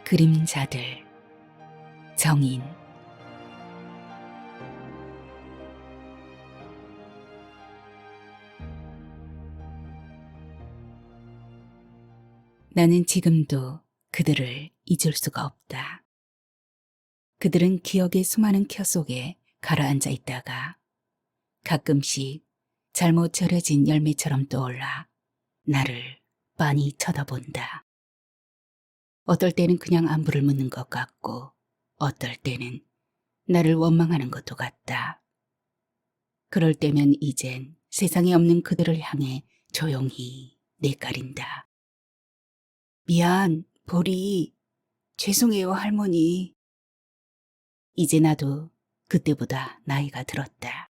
그림자들. 정인. 나는 지금도 그들을 잊을 수가 없다. 그들은 기억의 수많은 켜 속에 가라앉아 있다가 가끔씩 잘못 절여진 열매처럼 떠올라 나를 빤히 쳐다본다. 어떨 때는 그냥 안부를 묻는 것 같고 어떨 때는 나를 원망하는 것도 같다. 그럴 때면 이젠 세상에 없는 그들을 향해 조용히 내까린다. 미안, 보리. 죄송해요, 할머니. 이제 나도 그때보다 나이가 들었다.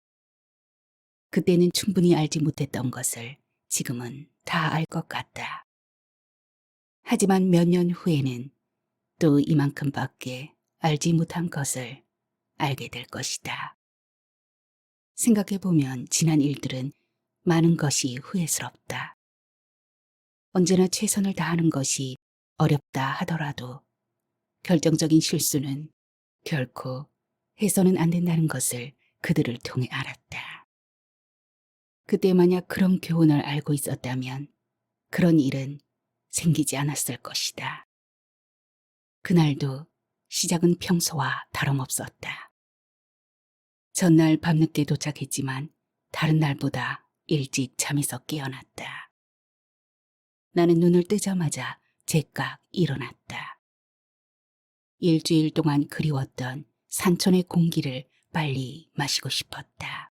그때는 충분히 알지 못했던 것을 지금은 다 알 것 같다. 하지만 몇 년 후에는 또 이만큼밖에 알지 못한 것을 알게 될 것이다. 생각해보면 지난 일들은 많은 것이 후회스럽다. 언제나 최선을 다하는 것이 어렵다 하더라도 결정적인 실수는 결코 해서는 안 된다는 것을 그들을 통해 알았다. 그때 만약 그런 교훈을 알고 있었다면 그런 일은 생기지 않았을 것이다. 그날도 시작은 평소와 다름없었다. 전날 밤늦게 도착했지만 다른 날보다 일찍 잠에서 깨어났다. 나는 눈을 뜨자마자 제깍 일어났다. 일주일 동안 그리웠던 산촌의 공기를 빨리 마시고 싶었다.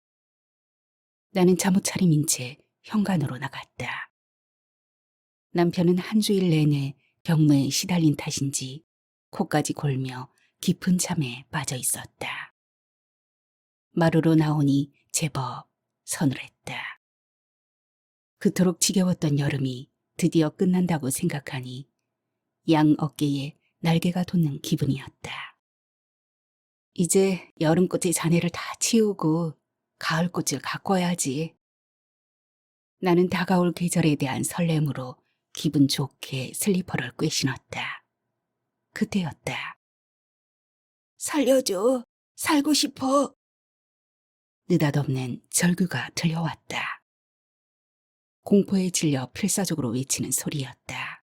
나는 잠옷 차림인 채 현관으로 나갔다. 남편은 한 주일 내내 병무에 시달린 탓인지 코까지 골며 깊은 잠에 빠져 있었다. 마루로 나오니 제법 서늘했다. 그토록 지겨웠던 여름이 드디어 끝난다고 생각하니 양 어깨에 날개가 돋는 기분이었다. 이제 여름꽃의 잔해를 다 치우고 가을꽃을 가꿔야지. 나는 다가올 계절에 대한 설렘으로 기분 좋게 슬리퍼를 꿰신었다. 그때였다. 살려줘. 살고 싶어. 느닷없는 절규가 들려왔다. 공포에 질려 필사적으로 외치는 소리였다.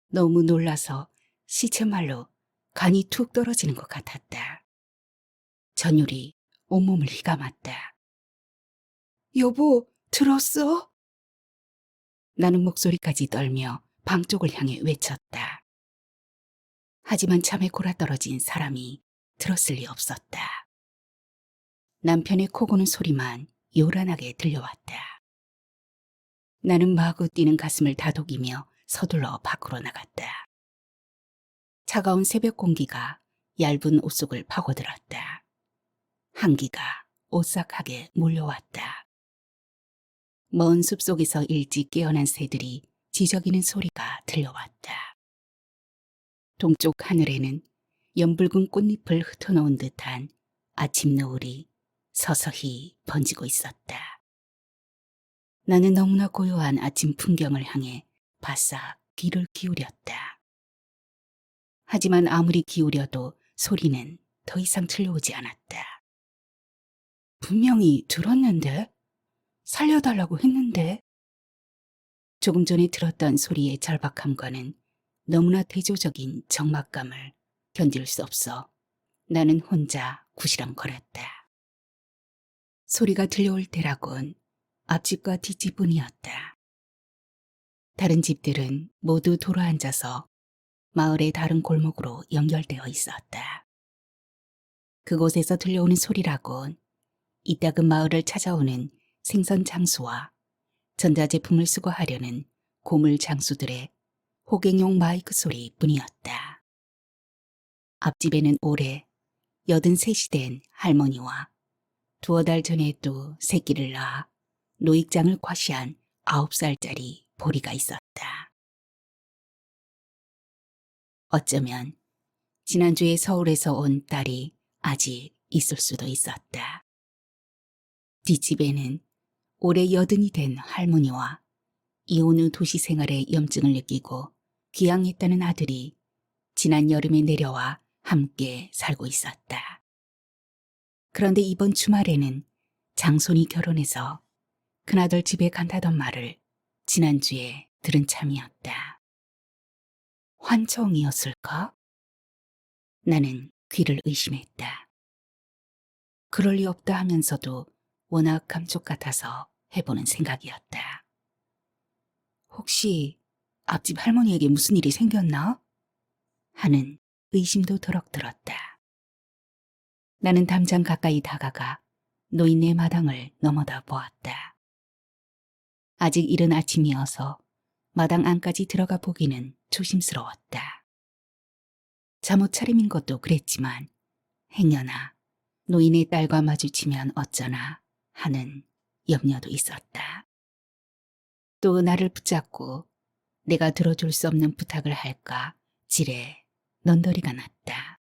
너무 놀라서 시체말로 간이 툭 떨어지는 것 같았다. 전율이 온몸을 휘감았다. 여보, 들었어? 나는 목소리까지 떨며 방 쪽을 향해 외쳤다. 하지만 잠에 골아떨어진 사람이 들었을 리 없었다. 남편의 코 고는 소리만 요란하게 들려왔다. 나는 마구 뛰는 가슴을 다독이며 서둘러 밖으로 나갔다. 차가운 새벽 공기가 얇은 옷 속을 파고들었다. 한기가 오싹하게 몰려왔다. 먼 숲속에서 일찍 깨어난 새들이 지저귀는 소리가 들려왔다. 동쪽 하늘에는 연붉은 꽃잎을 흩어놓은 듯한 아침 노을이 서서히 번지고 있었다. 나는 너무나 고요한 아침 풍경을 향해 바싹 귀를 기울였다. 하지만 아무리 기울여도 소리는 더 이상 들려오지 않았다. 분명히 들었는데? 살려달라고 했는데? 조금 전에 들었던 소리의 절박함과는 너무나 대조적인 적막감을 견딜 수 없어 나는 혼자 구시렁거렸다. 소리가 들려올 때라곤 앞집과 뒷집뿐이었다. 다른 집들은 모두 돌아앉아서 마을의 다른 골목으로 연결되어 있었다. 그곳에서 들려오는 소리라곤 이따금 마을을 찾아오는 생선 장수와 전자제품을 수거하려는 고물 장수들의 호갱용 마이크 소리뿐이었다. 앞집에는 올해 83이 된 할머니와 두어 달 전에 또 새끼를 낳아 노익장을 과시한 9살짜리 보리가 있었다. 어쩌면 지난주에 서울에서 온 딸이 아직 있을 수도 있었다. 뒷집에는 올해 80이 된 할머니와 이혼 후 도시 생활에 염증을 느끼고 귀향했다는 아들이 지난 여름에 내려와 함께 살고 있었다. 그런데 이번 주말에는 장손이 결혼해서 큰아들 집에 간다던 말을 지난주에 들은 참이었다. 환청이었을까? 나는 귀를 의심했다. 그럴 리 없다 하면서도 워낙 감쪽 같아서 해보는 생각이었다. 혹시 앞집 할머니에게 무슨 일이 생겼나? 하는 의심도 더럭 들었다. 나는 담장 가까이 다가가 노인네 마당을 넘어다 보았다. 아직 이른 아침이어서 마당 안까지 들어가 보기는 조심스러웠다. 잠옷 차림인 것도 그랬지만 행여나 노인의 딸과 마주치면 어쩌나 하는 염려도 있었다. 또 나를 붙잡고 내가 들어줄 수 없는 부탁을 할까 지레 넌더리가 났다.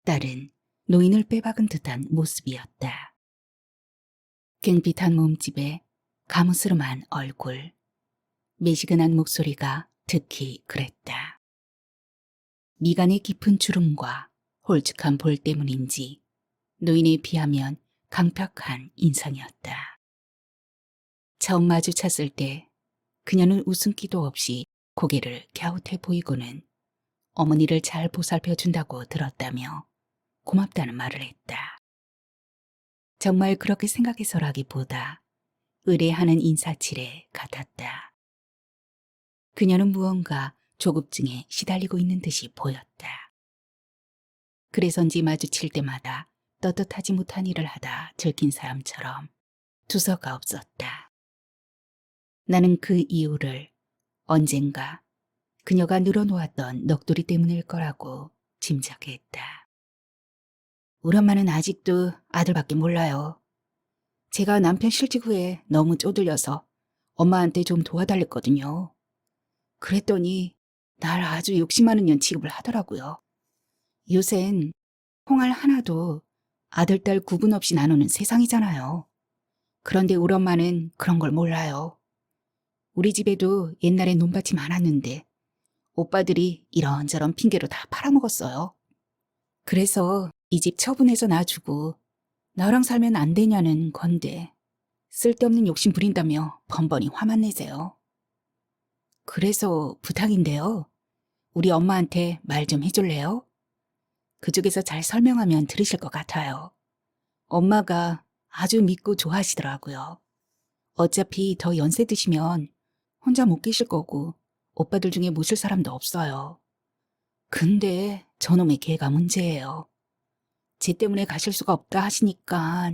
딸은 노인을 빼박은 듯한 모습이었다. 갱빛한 몸집에 가무스름한 얼굴, 매시근한 목소리가 특히 그랬다. 미간의 깊은 주름과 홀쭉한 볼 때문인지 노인에 비하면 강팍한 인상이었다. 처음 마주쳤을 때 그녀는 웃음기도 없이 고개를 갸웃해 보이고는 어머니를 잘 보살펴 준다고 들었다며 고맙다는 말을 했다. 정말 그렇게 생각해서라기보다 의뢰하는 인사치레 같았다. 그녀는 무언가 조급증에 시달리고 있는 듯이 보였다. 그래서인지 마주칠 때마다 떳떳하지 못한 일을 하다 들킨 사람처럼 두서가 없었다. 나는 그 이유를 언젠가 그녀가 늘어놓았던 넋두리 때문일 거라고 짐작했다. 우리 엄마는 아직도 아들밖에 몰라요. 제가 남편 실직 후에 너무 쪼들려서 엄마한테 좀 도와달랬거든요. 그랬더니 날 아주 욕심 많은 년 취급을 하더라고요. 요샌 홍알 하나도 아들, 딸 구분 없이 나누는 세상이잖아요. 그런데 우리 엄마는 그런 걸 몰라요. 우리 집에도 옛날에 논밭이 많았는데 오빠들이 이런저런 핑계로 다 팔아먹었어요. 그래서 이 집 처분해서 놔주고 나랑 살면 안 되냐는 건데 쓸데없는 욕심 부린다며 번번이 화만 내세요. 그래서 부탁인데요. 우리 엄마한테 말 좀 해줄래요? 그쪽에서 잘 설명하면 들으실 것 같아요. 엄마가 아주 믿고 좋아하시더라고요. 어차피 더 연세 드시면 혼자 못 계실 거고 오빠들 중에 모실 사람도 없어요. 근데 저놈의 개가 문제예요. 쟤 때문에 가실 수가 없다 하시니까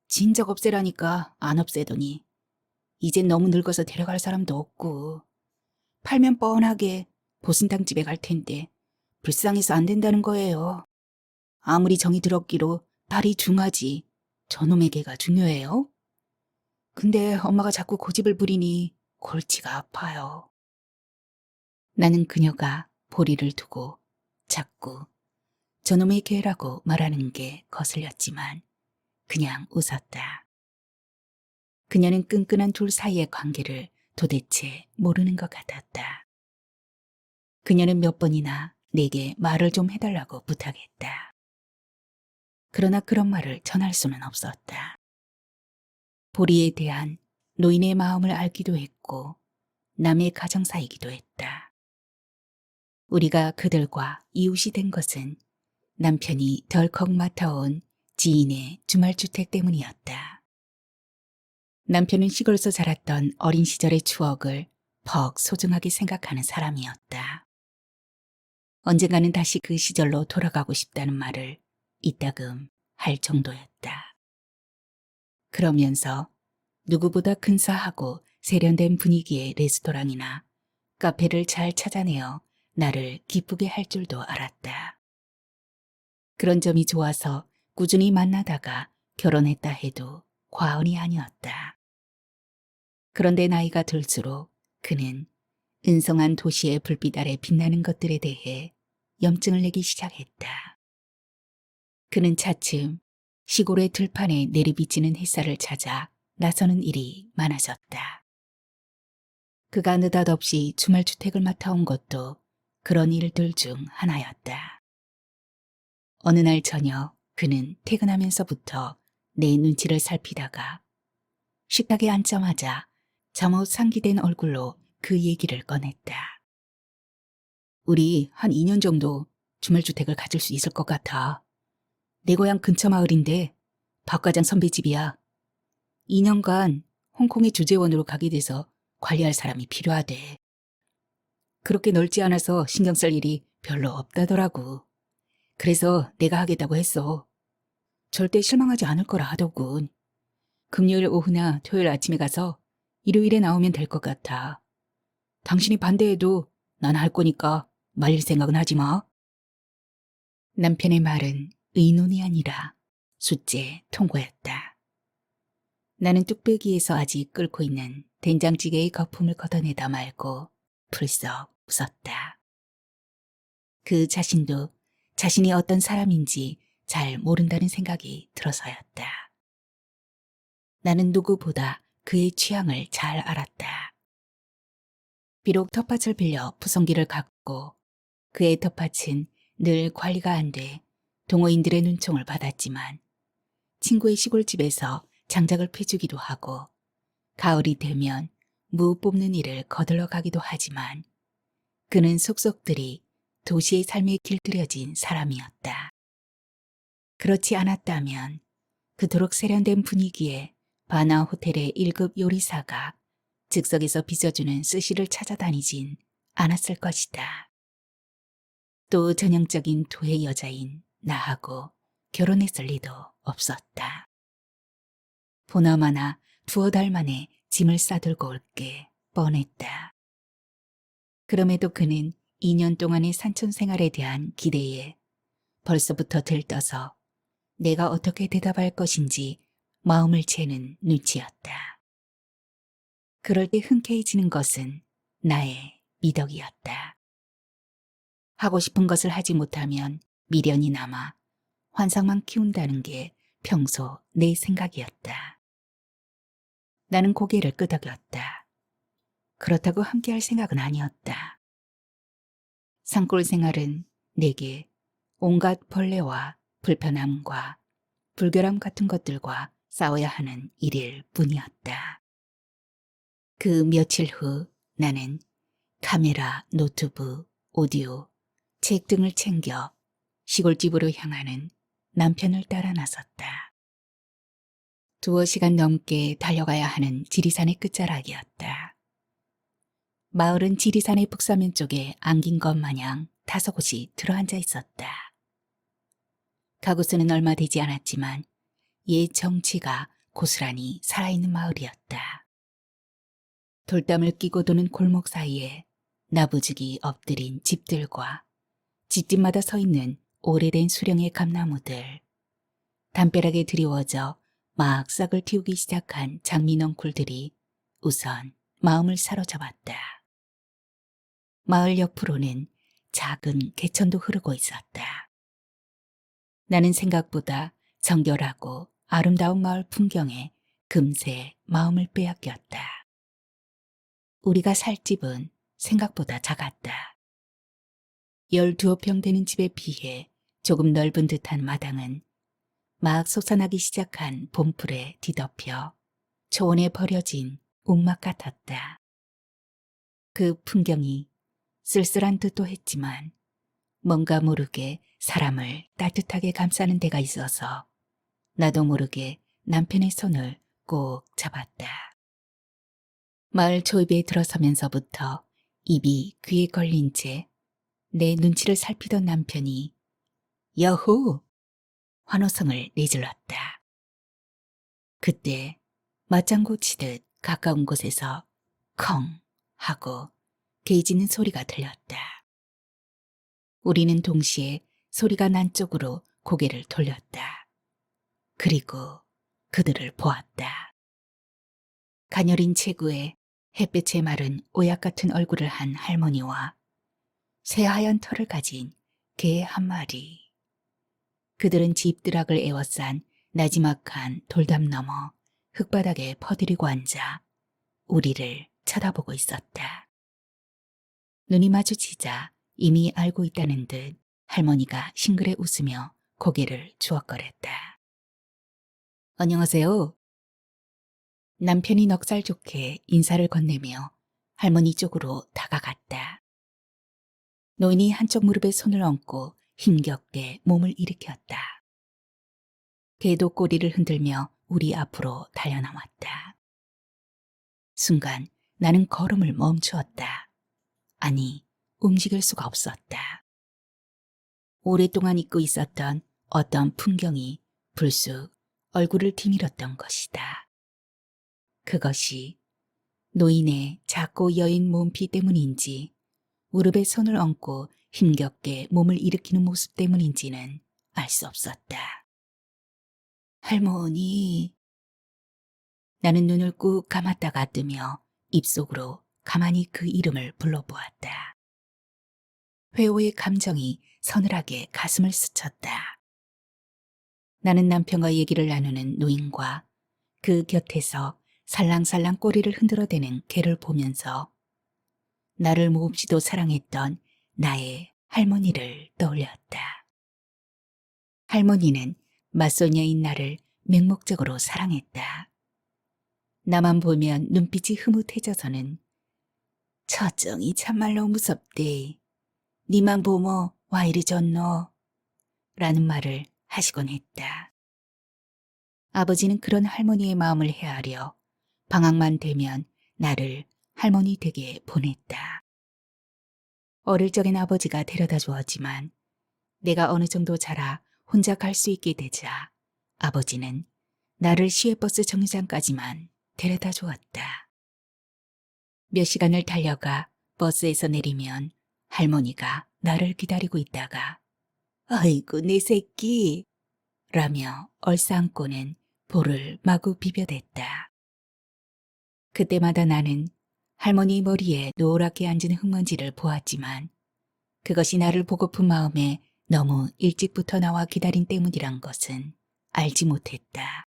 진작 없애라니까 안 없애더니 이젠 너무 늙어서 데려갈 사람도 없고 팔면 뻔하게 보신탕집에 갈 텐데 불쌍해서 안 된다는 거예요. 아무리 정이 들었기로 딸이 중하지 저놈의 개가 중요해요? 근데 엄마가 자꾸 고집을 부리니 골치가 아파요. 나는 그녀가 보리를 두고 자꾸 저놈의 개라고 말하는 게 거슬렸지만 그냥 웃었다. 그녀는 끈끈한 둘 사이의 관계를 도대체 모르는 것 같았다. 그녀는 몇 번이나 내게 말을 좀 해달라고 부탁했다. 그러나 그런 말을 전할 수는 없었다. 보리에 대한 노인의 마음을 알기도 했고 남의 가정사이기도 했다. 우리가 그들과 이웃이 된 것은 남편이 덜컥 맡아온 지인의 주말주택 때문이었다. 남편은 시골에서 자랐던 어린 시절의 추억을 퍽 소중하게 생각하는 사람이었다. 언젠가는 다시 그 시절로 돌아가고 싶다는 말을 이따금 할 정도였다. 그러면서 누구보다 근사하고 세련된 분위기의 레스토랑이나 카페를 잘 찾아내어 나를 기쁘게 할 줄도 알았다. 그런 점이 좋아서 꾸준히 만나다가 결혼했다 해도 과언이 아니었다. 그런데 나이가 들수록 그는 은성한 도시의 불빛 아래 빛나는 것들에 대해 염증을 내기 시작했다. 그는 차츰 시골의 들판에 내리비치는 햇살을 찾아 나서는 일이 많아졌다. 그가 느닷없이 주말주택을 맡아온 것도 그런 일들 중 하나였다. 어느 날 저녁 그는 퇴근하면서부터 내 눈치를 살피다가 식탁에 앉자마자 잠옷 상기된 얼굴로 그 얘기를 꺼냈다. 우리 한 2년 정도 주말주택을 가질 수 있을 것 같아. 내 고향 근처 마을인데 박 과장 선배 집이야. 2년간 홍콩의 주재원으로 가게 돼서 관리할 사람이 필요하대. 그렇게 넓지 않아서 신경 쓸 일이 별로 없다더라고. 그래서 내가 하겠다고 했어. 절대 실망하지 않을 거라 하더군. 금요일 오후나 토요일 아침에 가서 일요일에 나오면 될 것 같아. 당신이 반대해도 난 할 거니까 말릴 생각은 하지 마. 남편의 말은 의논이 아니라 숫제 통보였다. 나는 뚝배기에서 아직 끓고 있는 된장찌개의 거품을 걷어내다 말고 풀썩 웃었다. 그 자신도 자신이 어떤 사람인지 잘 모른다는 생각이 들어서였다. 나는 누구보다 그의 취향을 잘 알았다. 비록 텃밭을 빌려 푸성기를 갖고 그의 텃밭은 늘 관리가 안 돼 동호인들의 눈총을 받았지만 친구의 시골집에서 장작을 패주기도 하고 가을이 되면 무 뽑는 일을 거들러 가기도 하지만 그는 속속들이 도시의 삶에 길들여진 사람이었다. 그렇지 않았다면 그토록 세련된 분위기에 바나 호텔의 1급 요리사가 즉석에서 빚어주는 스시를 찾아다니진 않았을 것이다. 또 전형적인 도의 여자인 나하고 결혼했을 리도 없었다. 보나마나 두어 달 만에 짐을 싸들고 올 게 뻔했다. 그럼에도 그는 2년 동안의 산촌 생활에 대한 기대에 벌써부터 들떠서 내가 어떻게 대답할 것인지 마음을 재는 눈치였다. 그럴 때 흔쾌해지는 것은 나의 미덕이었다. 하고 싶은 것을 하지 못하면 미련이 남아 환상만 키운다는 게 평소 내 생각이었다. 나는 고개를 끄덕였다. 그렇다고 함께할 생각은 아니었다. 산골 생활은 내게 온갖 벌레와 불편함과 불결함 같은 것들과 싸워야 하는 일일 뿐이었다. 그 며칠 후 나는 카메라, 노트북, 오디오, 책 등을 챙겨 시골집으로 향하는 남편을 따라 나섰다. 2시간 넘게 달려가야 하는 지리산의 끝자락이었다. 마을은 지리산의 북서면 쪽에 안긴 것 마냥 다섯 곳이 들어앉아 있었다. 가구 수는 얼마 되지 않았지만 옛 정취가 고스란히 살아있는 마을이었다. 돌담을 끼고 도는 골목 사이에 나부죽이 엎드린 집들과 집집마다 서 있는 오래된 수령의 감나무들, 담벼락에 드리워져 막 싹을 틔우기 시작한 장미넝쿨들이 우선 마음을 사로잡았다. 마을 옆으로는 작은 개천도 흐르고 있었다. 나는 생각보다 정결하고 아름다운 마을 풍경에 금세 마음을 빼앗겼다. 우리가 살 집은 생각보다 작았다. 12평 되는 집에 비해 조금 넓은 듯한 마당은 막 솟아나기 시작한 봄풀에 뒤덮여 초원에 버려진 움막 같았다. 그 풍경이 쓸쓸한 듯도 했지만 뭔가 모르게 사람을 따뜻하게 감싸는 데가 있어서 나도 모르게 남편의 손을 꼭 잡았다. 마을 초입에 들어서면서부터 입이 귀에 걸린 채 내 눈치를 살피던 남편이 여호! 환호성을 내질렀다. 그때 맞장구 치듯 가까운 곳에서 컹 하고 개짖는 소리가 들렸다. 우리는 동시에 소리가 난 쪽으로 고개를 돌렸다. 그리고 그들을 보았다. 가녀린 체구에 햇빛에 마른 오약 같은 얼굴을 한 할머니와 새하얀 털을 가진 개 한 마리. 그들은 집드락을 에워싼 나지막한 돌담 너머 흙바닥에 퍼들이고 앉아 우리를 쳐다보고 있었다. 눈이 마주치자 이미 알고 있다는 듯 할머니가 싱그레 웃으며 고개를 주워거렸다. 안녕하세요. 남편이 넉살 좋게 인사를 건네며 할머니 쪽으로 다가갔다. 노인이 한쪽 무릎에 손을 얹고 힘겹게 몸을 일으켰다. 개도 꼬리를 흔들며 우리 앞으로 달려나왔다. 순간 나는 걸음을 멈추었다. 아니, 움직일 수가 없었다. 오랫동안 잊고 있었던 어떤 풍경이 불쑥 얼굴을 디밀었던 것이다. 그것이 노인의 작고 여인 몸피 때문인지 무릎에 손을 얹고 힘겹게 몸을 일으키는 모습 때문인지는 알 수 없었다. 할머니. 나는 눈을 꾹 감았다가 뜨며 입속으로 가만히 그 이름을 불러보았다. 회오의 감정이 서늘하게 가슴을 스쳤다. 나는 남편과 얘기를 나누는 노인과 그 곁에서 살랑살랑 꼬리를 흔들어대는 개를 보면서 나를 몹시도 사랑했던 나의 할머니를 떠올렸다. 할머니는 맞소녀인 나를 맹목적으로 사랑했다. 나만 보면 눈빛이 흐뭇해져서는 처정이 참말로 무섭대. 니만 보모 와 이리 졌노. 라는 말을 하시곤 했다. 아버지는 그런 할머니의 마음을 헤아려 방학만 되면 나를 할머니 댁에 보냈다. 어릴 적엔 아버지가 데려다 주었지만 내가 어느 정도 자라 혼자 갈 수 있게 되자 아버지는 나를 시외버스 정류장까지만 데려다 주었다. 몇 시간을 달려가 버스에서 내리면 할머니가 나를 기다리고 있다가 아이고 내 새끼 라며 얼싸안고는 볼을 마구 비벼댔다. 그때마다 나는 할머니 머리에 노랗게 앉은 흙먼지를 보았지만 그것이 나를 보고픈 마음에 너무 일찍부터 나와 기다린 때문이란 것은 알지 못했다.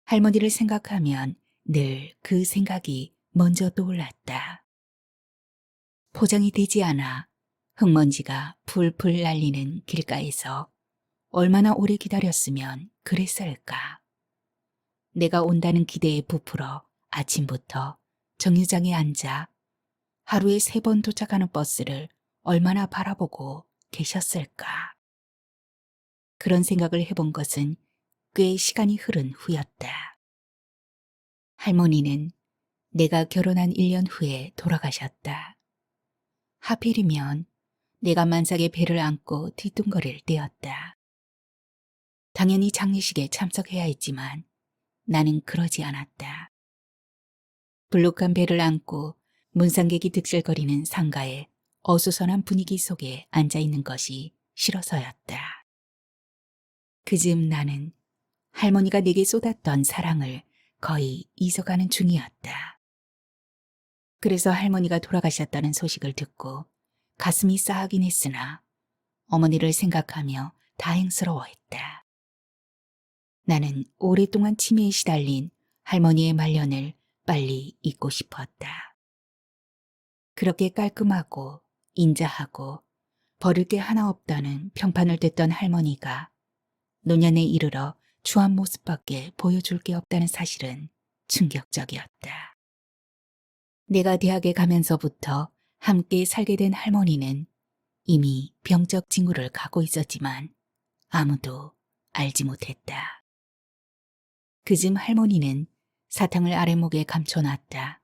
할머니를 생각하면 늘 그 생각이 먼저 떠올랐다. 포장이 되지 않아 흙먼지가 풀풀 날리는 길가에서 얼마나 오래 기다렸으면 그랬을까. 내가 온다는 기대에 부풀어 아침부터 정류장에 앉아 하루에 3번 도착하는 버스를 얼마나 바라보고 계셨을까. 그런 생각을 해본 것은 꽤 시간이 흐른 후였다. 할머니는 내가 결혼한 1년 후에 돌아가셨다. 하필이면 내가 만삭의 배를 안고 뒤뚱거릴 때였다. 당연히 장례식에 참석해야 했지만 나는 그러지 않았다. 불룩한 배를 안고 문상객이 득실거리는 상가의 어수선한 분위기 속에 앉아있는 것이 싫어서였다. 그즈음 나는 할머니가 내게 쏟았던 사랑을 거의 잊어가는 중이었다. 그래서 할머니가 돌아가셨다는 소식을 듣고 가슴이 싸하긴 했으나 어머니를 생각하며 다행스러워했다. 나는 오랫동안 치매에 시달린 할머니의 말년을 빨리 잊고 싶었다. 그렇게 깔끔하고 인자하고 버릴 게 하나 없다는 평판을 듣던 할머니가 노년에 이르러 추한 모습밖에 보여줄 게 없다는 사실은 충격적이었다. 내가 대학에 가면서부터 함께 살게 된 할머니는 이미 병적 징후를 갖고 있었지만 아무도 알지 못했다. 그즘 할머니는 사탕을 아랫목에 감춰놨다.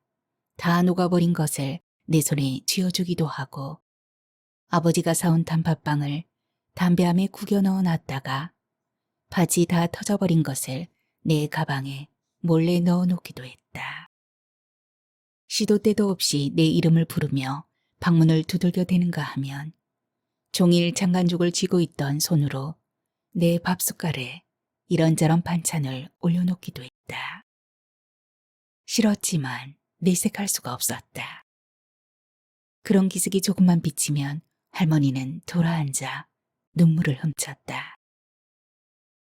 다 녹아버린 것을 내 손에 쥐어주기도 하고 아버지가 사온 단팥빵을 담배함에 구겨 넣어놨다가 바지 다 터져버린 것을 내 가방에 몰래 넣어놓기도 했다. 시도 때도 없이 내 이름을 부르며 방문을 두들겨 대는가 하면 종일 장간죽을 쥐고 있던 손으로 내 밥숟갈에 이런저런 반찬을 올려놓기도 했다. 싫었지만 내색할 수가 없었다. 그런 기색이 조금만 비치면 할머니는 돌아앉아 눈물을 훔쳤다.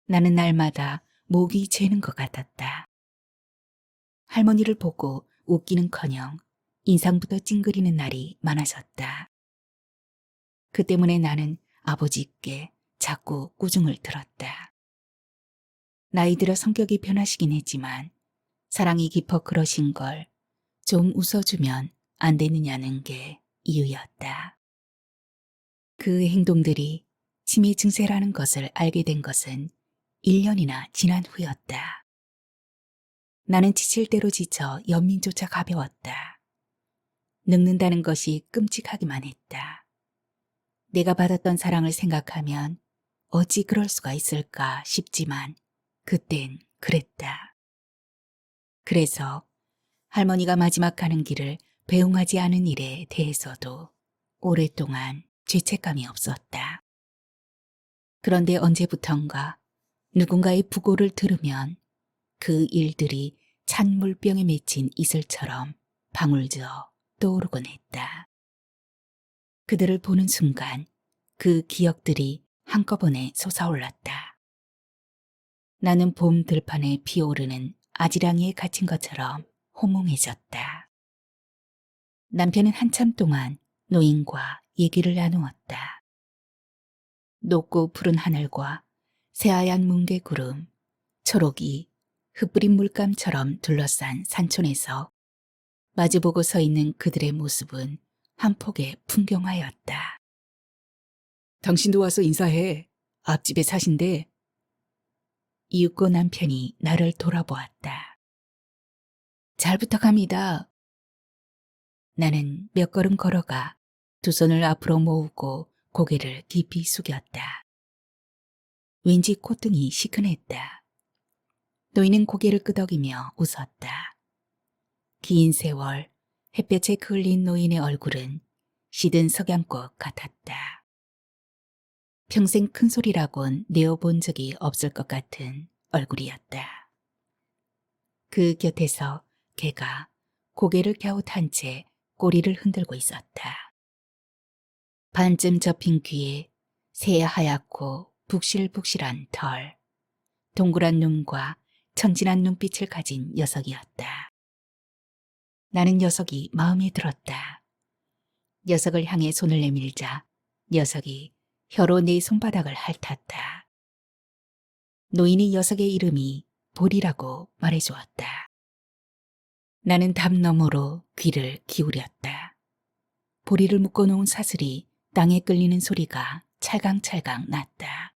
나는 날마다 목이 죄는 것 같았다. 할머니를 보고 웃기는커녕 인상부터 찡그리는 날이 많아졌다. 그 때문에 나는 아버지께 자꾸 꾸중을 들었다. 나이 들어 성격이 변하시긴 했지만 사랑이 깊어 그러신 걸 좀 웃어주면 안 되느냐는 게 이유였다. 그 행동들이 치매 증세라는 것을 알게 된 것은 1년이나 지난 후였다. 나는 지칠 대로 지쳐 연민조차 가벼웠다. 늙는다는 것이 끔찍하기만 했다. 내가 받았던 사랑을 생각하면 어찌 그럴 수가 있을까 싶지만 그땐 그랬다. 그래서 할머니가 마지막 가는 길을 배웅하지 않은 일에 대해서도 오랫동안 죄책감이 없었다. 그런데 언제부턴가 누군가의 부고를 들으면 그 일들이 찬 물병에 맺힌 이슬처럼 방울져 떠오르곤 했다. 그들을 보는 순간 그 기억들이 한꺼번에 솟아올랐다. 나는 봄 들판에 피어오르는 아지랑이에 갇힌 것처럼 호몽해졌다. 남편은 한참 동안 노인과 얘기를 나누었다. 높고 푸른 하늘과 새하얀 뭉게구름, 초록이 흩뿌린 물감처럼 둘러싼 산촌에서 마주보고 서 있는 그들의 모습은 한 폭의 풍경화였다. 당신도 와서 인사해. 앞집에 사신대. 이윽고 남편이 나를 돌아보았다. 잘 부탁합니다. 나는 몇 걸음 걸어가 두 손을 앞으로 모으고 고개를 깊이 숙였다. 왠지 콧등이 시큰했다. 노인은 고개를 끄덕이며 웃었다. 긴 세월 햇볕에 그을린 노인의 얼굴은 시든 석양꽃 같았다. 평생 큰 소리라곤 내어본 적이 없을 것 같은 얼굴이었다. 그 곁에서 개가 고개를 갸웃한 채 꼬리를 흔들고 있었다. 반쯤 접힌 귀에 새하얗고 북실북실한 털, 동그란 눈과 천진한 눈빛을 가진 녀석이었다. 나는 녀석이 마음에 들었다. 녀석을 향해 손을 내밀자 녀석이 혀로 내 손바닥을 핥았다. 노인이 녀석의 이름이 보리라고 말해주었다. 나는 담 너머로 귀를 기울였다. 보리를 묶어놓은 사슬이 땅에 끌리는 소리가 찰강찰강 났다.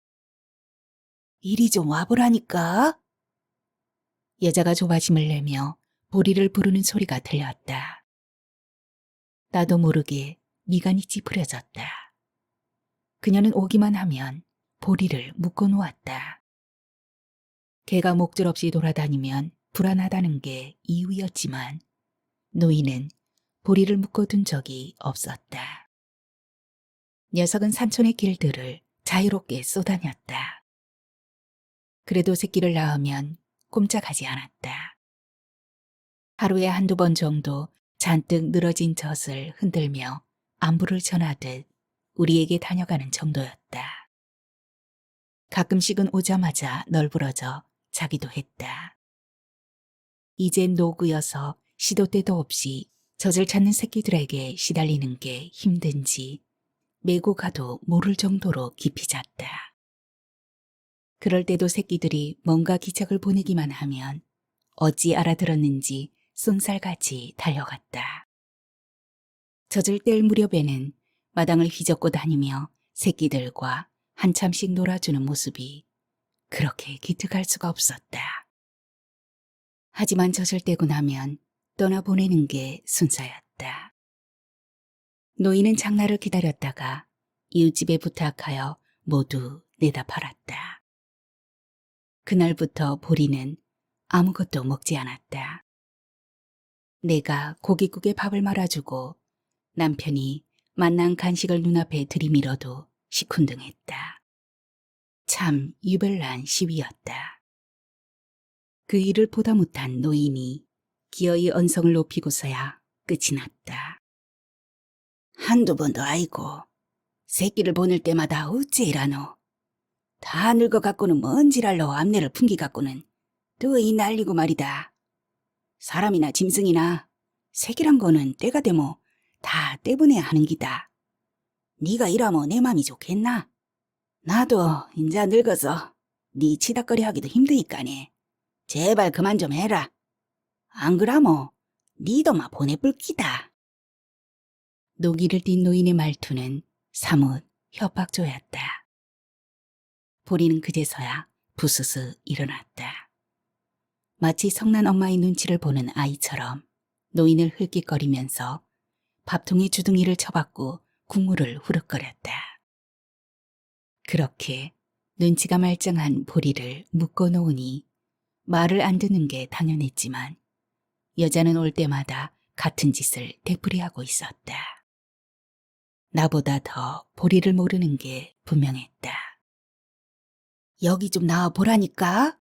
이리 좀 와보라니까. 여자가 조바심을 내며 보리를 부르는 소리가 들렸다. 나도 모르게 미간이 찌푸려졌다. 그녀는 오기만 하면 보리를 묶어놓았다. 개가 목줄없이 돌아다니면 불안하다는 게 이유였지만 노인은 보리를 묶어둔 적이 없었다. 녀석은 산촌의 길들을 자유롭게 쏘다녔다. 그래도 새끼를 낳으면 꼼짝하지 않았다. 하루에 한두 번 정도 잔뜩 늘어진 젖을 흔들며 안부를 전하듯 우리에게 다녀가는 정도였다. 가끔씩은 오자마자 널브러져 자기도 했다. 이젠 노구여서 시도 때도 없이 젖을 찾는 새끼들에게 시달리는 게 힘든지 메고 가도 모를 정도로 깊이 잤다. 그럴 때도 새끼들이 뭔가 기척을 보내기만 하면 어찌 알아들었는지 쏜살같이 달려갔다. 젖을 뗄 무렵에는 마당을 휘젓고 다니며 새끼들과 한참씩 놀아주는 모습이 그렇게 기특할 수가 없었다. 하지만 젖을 떼고 나면 떠나보내는 게 순서였다. 노인은 장날을 기다렸다가 이웃집에 부탁하여 모두 내다 팔았다. 그날부터 보리는 아무것도 먹지 않았다. 내가 고깃국에 밥을 말아주고 남편이 맛난 간식을 눈앞에 들이밀어도 시큰둥했다. 참 유별난 시위였다. 그 일을 보다 못한 노인이 기어이 언성을 높이고서야 끝이 났다. 한두 번도 아니고 새끼를 보낼 때마다 어째 이라노. 다 늙어갖고는 먼 지랄로 암내를 풍기갖고는 뜨이 날리고 말이다. 사람이나 짐승이나 새끼란 거는 때가 되모 다 떼보내야 하는 기다. 네가 일하면 내 맘이 좋겠나? 나도 인자 늙어서 네 치닥거리 하기도 힘드니까네. 제발 그만 좀 해라. 안 그라모 니도 마 보내볼 기다. 노기를 띤 노인의 말투는 사뭇 협박조였다. 보리는 그제서야 부스스 일어났다. 마치 성난 엄마의 눈치를 보는 아이처럼 노인을 흘깃거리면서 밥통에 주둥이를 쳐박고 국물을 후룩거렸다. 그렇게 눈치가 말짱한 보리를 묶어놓으니 말을 안 듣는 게 당연했지만 여자는 올 때마다 같은 짓을 되풀이하고 있었다. 나보다 더 보리를 모르는 게 분명했다. 여기 좀 나와 보라니까.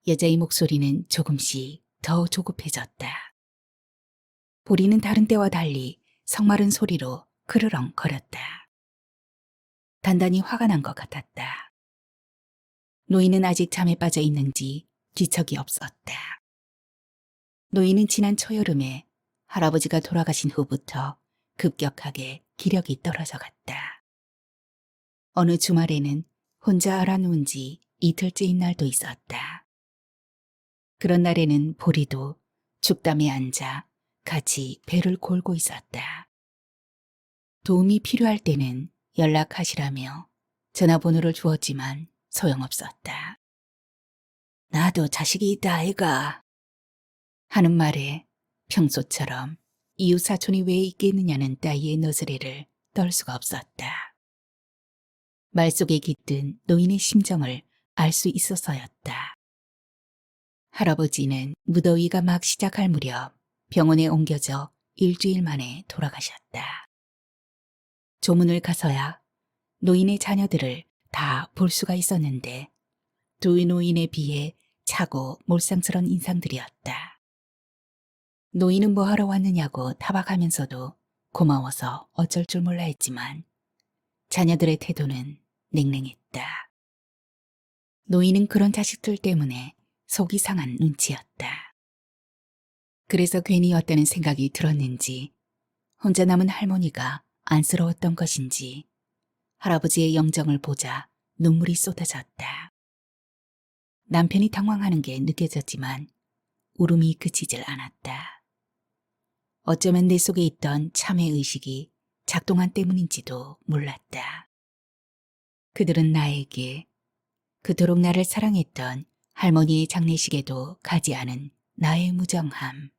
여자의 목소리는 조금씩 더 조급해졌다. 보리는 다른 때와 달리 성마른 소리로 그르렁 거렸다. 단단히 화가 난 것 같았다. 노인은 아직 잠에 빠져 있는지 뒤척이 없었다. 노인은 지난 초여름에 할아버지가 돌아가신 후부터 급격하게 기력이 떨어져 갔다. 어느 주말에는 혼자 알아누운 지 이틀째인 날도 있었다. 그런 날에는 보리도 죽담에 앉아 같이 배를 골고 있었다. 도움이 필요할 때는 연락하시라며 전화번호를 주었지만 소용없었다. 나도 자식이 있다 아이가 하는 말에 평소처럼 이웃 사촌이 왜 있겠느냐는 따위의 너스레를 떨 수가 없었다. 말 속에 깃든 노인의 심정을 알 수 있어서였다. 할아버지는 무더위가 막 시작할 무렵 병원에 옮겨져 일주일 만에 돌아가셨다. 조문을 가서야 노인의 자녀들을 다 볼 수가 있었는데 두 노인에 비해 차고 몰상스런 인상들이었다. 노인은 뭐하러 왔느냐고 타박하면서도 고마워서 어쩔 줄 몰라 했지만 자녀들의 태도는 냉랭했다. 노인은 그런 자식들 때문에 속이 상한 눈치였다. 그래서 괜히 왔다는 생각이 들었는지 혼자 남은 할머니가 안쓰러웠던 것인지 할아버지의 영정을 보자 눈물이 쏟아졌다. 남편이 당황하는 게 느껴졌지만 울음이 그치질 않았다. 어쩌면 내 속에 있던 참회의식이 작동한 때문인지도 몰랐다. 그들은 나에게 그토록 나를 사랑했던 할머니의 장례식에도 가지 않은 나의 무정함,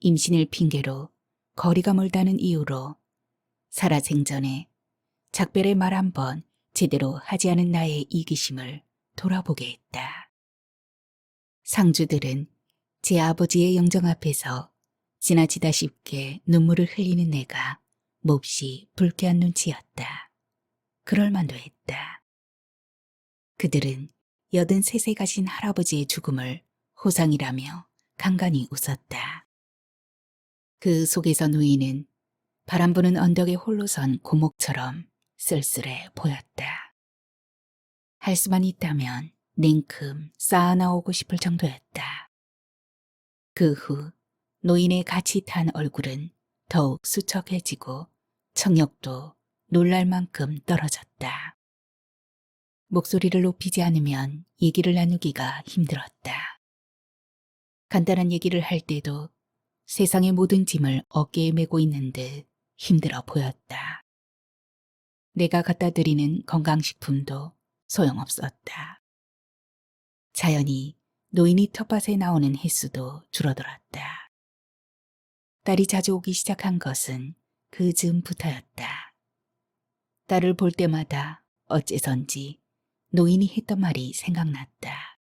임신을 핑계로 거리가 멀다는 이유로 살아생전에 작별의 말 한 번 제대로 하지 않은 나의 이기심을 돌아보게 했다. 상주들은 제 아버지의 영정 앞에서 지나치다 쉽게 눈물을 흘리는 내가 몹시 불쾌한 눈치였다. 그럴 만도 했다. 그들은 83세 가신 할아버지의 죽음을 호상이라며 간간히 웃었다. 그 속에서 노인은 바람 부는 언덕에 홀로 선 고목처럼 쓸쓸해 보였다. 할 수만 있다면 냉큼 쌓아나오고 싶을 정도였다. 그 후 노인의 같이 탄 얼굴은 더욱 수척해지고 청력도 놀랄 만큼 떨어졌다. 목소리를 높이지 않으면 얘기를 나누기가 힘들었다. 간단한 얘기를 할 때도 세상의 모든 짐을 어깨에 메고 있는 듯 힘들어 보였다. 내가 갖다 드리는 건강식품도 소용없었다. 자연히 노인이 텃밭에 나오는 횟수도 줄어들었다. 딸이 자주 오기 시작한 것은 그 즈음부터였다. 딸을 볼 때마다 어째선지 노인이 했던 말이 생각났다.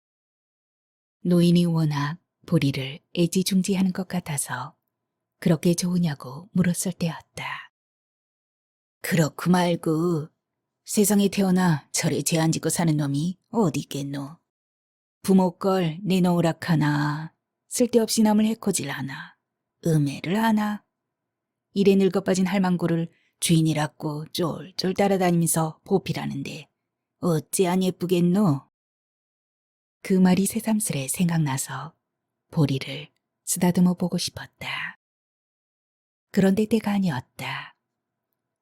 노인이 워낙 보리를 애지중지하는 것 같아서 그렇게 좋으냐고 물었을 때였다. 그렇고 말고 세상에 태어나 저리 죄 안 짓고 사는 놈이 어디 있겠노. 부모 걸 내놓으라 카나 쓸데없이 남을 해코질 하나 음해를 하나 이래 늙어빠진 할망구를 주인이라고 쫄쫄 따라다니면서 보필하는데 어찌 안 예쁘겠노. 그 말이 새삼스레 생각나서 보리를 쓰다듬어 보고 싶었다. 그런데 때가 아니었다.